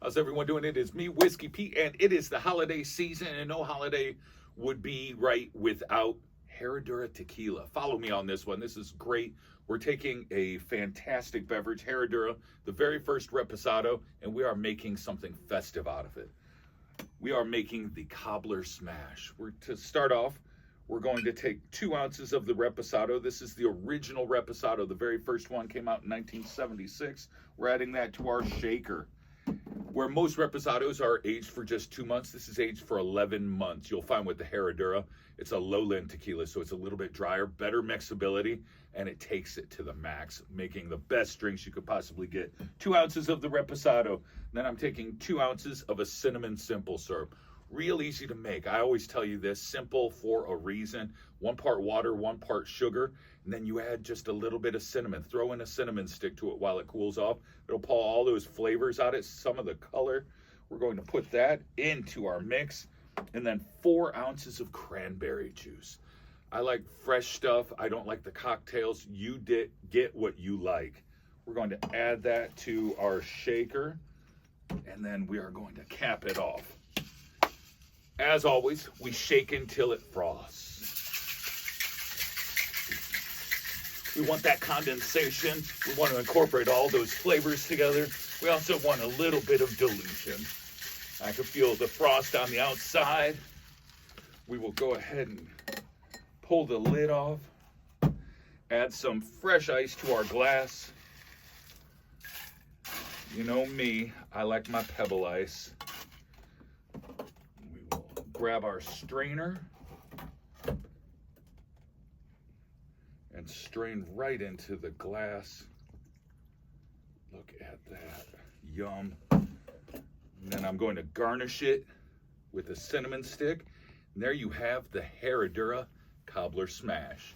How's everyone doing? It is me, Whisky Pete, and it is the holiday season, and no holiday would be right without Herradura tequila. Follow me on this one. This is great. We're taking a fantastic beverage, Herradura, the very first Reposado, and we are making something festive out of it. We are making the Cobbler Smash. To start off, we're going to take 2 ounces of the Reposado. This is the original Reposado. The very first one came out in 1976. We're adding that to our shaker. Where most Reposados are aged for just 2 months, this is aged for 11 months. You'll find with the Herradura, it's a lowland tequila, so it's a little bit drier, better mixability, and it takes it to the max, making the best drinks you could possibly get. 2 ounces of the Reposado. Then I'm taking 2 ounces of a cinnamon simple syrup. Real easy to make. I always tell you this, simple for a reason. 1 part water, 1 part sugar, and then you add just a little bit of cinnamon. Throw in a cinnamon stick to it while it cools off. It'll pull all those flavors out of it, some of the color. We're going to put that into our mix, and then 4 ounces of cranberry juice. I like fresh stuff. I don't like the cocktails. You get what you like. We're going to add that to our shaker, and then we are going to cap it off. As always, we shake until it froths. We want that condensation. We want to incorporate all those flavors together. We also want a little bit of dilution. I can feel the frost on the outside. We will go ahead and pull the lid off. Add some fresh ice to our glass. You know me, I like my pebble ice. Grab our strainer and strain right into the glass. Look at that, yum. And then I'm going to garnish it with a cinnamon stick. And there you have the Herradura Cobbler Smash.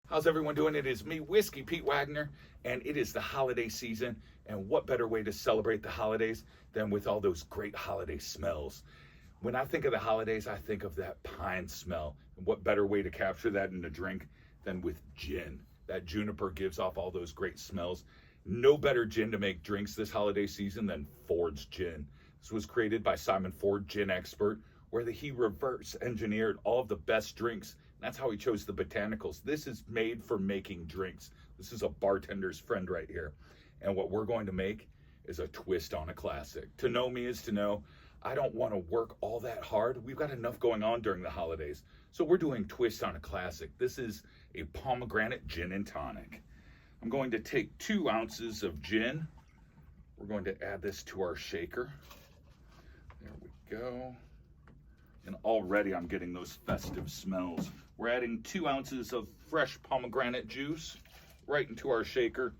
How's everyone doing? It is me, Whisky Pete Wagner, and it is the holiday season. And what better way to celebrate the holidays than with all those great holiday smells? When I think of the holidays, I think of that pine smell. And what better way to capture that in a drink than with gin? That juniper gives off all those great smells. No better gin to make drinks this holiday season than Ford's Gin. This was created by Simon Ford, gin expert, where he reverse engineered all of the best drinks. That's how he chose the botanicals. This is made for making drinks. This is a bartender's friend right here. And what we're going to make is a twist on a classic. To know me is to know I don't want to work all that hard. We've got enough going on during the holidays. So we're doing twist on a classic. This is a Pomegranate Gin Tonic. I'm going to take 2 ounces of gin. We're going to add this to our shaker. There we go. And already I'm getting those festive smells. We're adding 2 ounces of fresh pomegranate juice right into our shaker.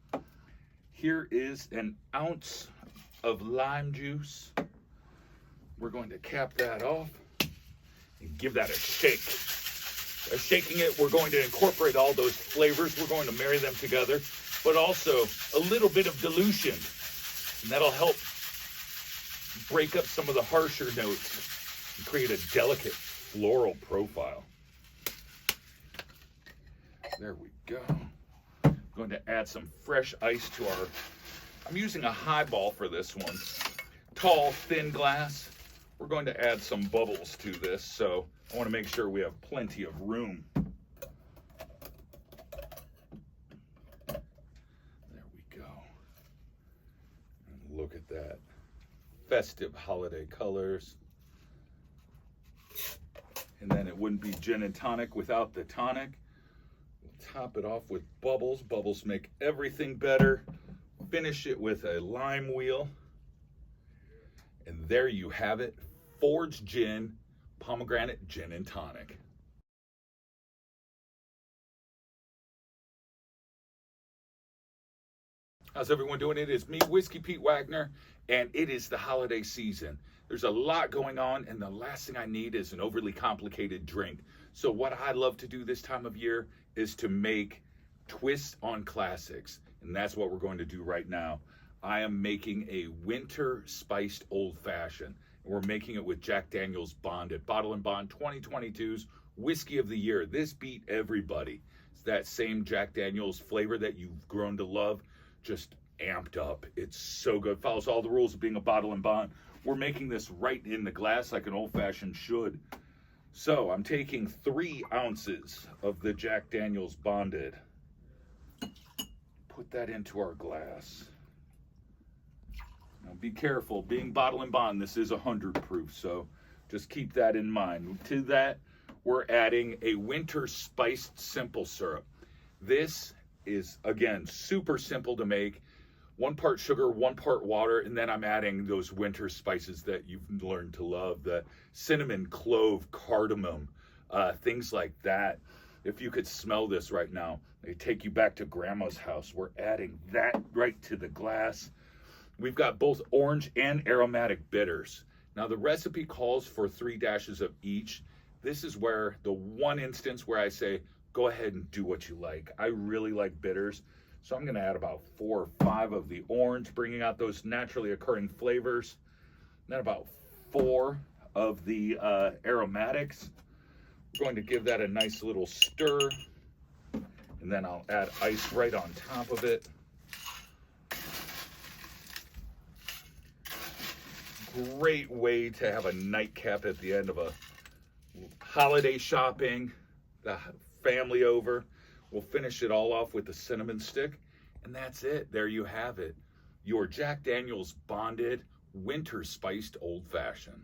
Here is 1 ounce of lime juice. We're going to cap that off and give that a shake. By shaking it, we're going to incorporate all those flavors. We're going to marry them together, but also a little bit of dilution. And that'll help break up some of the harsher notes and create a delicate floral profile. There we go. I'm going to add some fresh ice to our, I'm using a highball for this one. Tall, thin glass. We're going to add some bubbles to this, so I want to make sure we have plenty of room. There we go. And look at that. Festive holiday colors. And then it wouldn't be gin and tonic without the tonic. We'll top it off with bubbles. Bubbles make everything better. Finish it with a lime wheel. And there you have it. Ford's Gin, Pomegranate Gin and Tonic. How's everyone doing? It is me, Whisky Pete Wagner, and it is the holiday season. There's a lot going on, and the last thing I need is an overly complicated drink. So what I love to do this time of year is to make twists on classics, and that's what we're going to do right now. I am making a winter spiced old fashioned. We're making it with Jack Daniel's Bonded, Bottle and Bond 2022's Whiskey of the Year. This beat everybody. It's that same Jack Daniel's flavor that you've grown to love, just amped up. It's so good. Follows all the rules of being a bottle and bond. We're making this right in the glass like an old-fashioned should. So I'm taking 3 ounces of the Jack Daniel's Bonded. Put that into our glass. Now be careful, being bottle and bond, this is 100 proof, so just keep that in mind. To that, we're adding a winter spiced simple syrup. This is, again, super simple to make. 1 part sugar, 1 part water, and then I'm adding those winter spices that you've learned to love, the cinnamon, clove, cardamom, things like that. If you could smell this right now, they take you back to grandma's house. We're adding that right to the glass. We've got both orange and aromatic bitters. Now the recipe calls for 3 dashes of each. This is where the one instance where I say, go ahead and do what you like. I really like bitters. So I'm gonna add about 4 or 5 of the orange, bringing out those naturally occurring flavors. Then about 4 of the aromatics. We're going to give that a nice little stir. And then I'll add ice right on top of it. Great way to have a nightcap at the end of a holiday shopping, the family over. We'll finish it all off with the cinnamon stick, and that's it. There you have it. Your Jack Daniel's Bonded Winter Spiced Old Fashioned.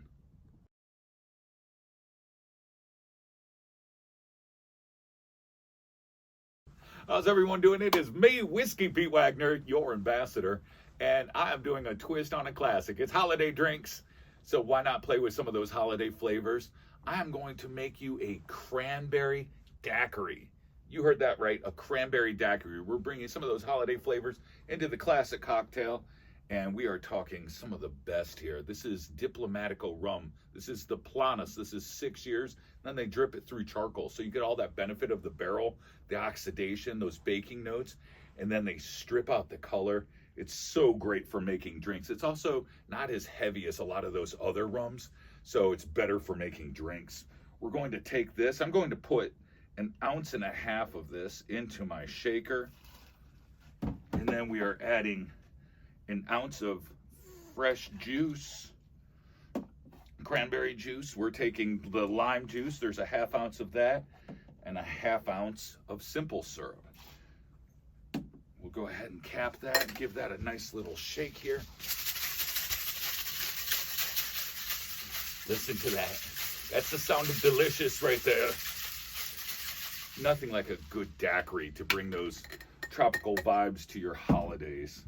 How's everyone doing? It is me, Whisky Pete Wagner, your ambassador, and I am doing a twist on a classic. It's holiday drinks, so why not play with some of those holiday flavors? I am going to make you a Cranberry Daiquiri. You heard that right, a Cranberry Daiquiri. We're bringing some of those holiday flavors into the classic cocktail, and we are talking some of the best here. This is Diplomatico rum. This is the Planas. This is 6 years. Then they drip it through charcoal, so you get all that benefit of the barrel, the oxidation, those baking notes, and then they strip out the color. It's so great for making drinks. It's also not as heavy as a lot of those other rums, so it's better for making drinks. We're going to take this. I'm going to put 1.5 ounces of this into my shaker, and then we are adding 1 ounce of fresh juice, cranberry juice. We're taking the lime juice. There's 1/2 ounce of that, and 1/2 ounce of simple syrup. We'll go ahead and cap that and give that a nice little shake here. Listen to that. That's the sound of delicious right there. Nothing like a good daiquiri to bring those tropical vibes to your holidays.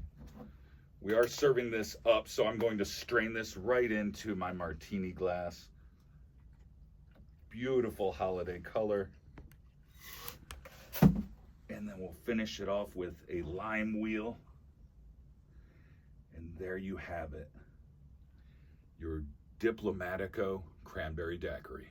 We are serving this up, so I'm going to strain this right into my martini glass. Beautiful holiday color. And then we'll finish it off with a lime wheel. And there you have it. Your Diplomatico Cranberry Daiquiri.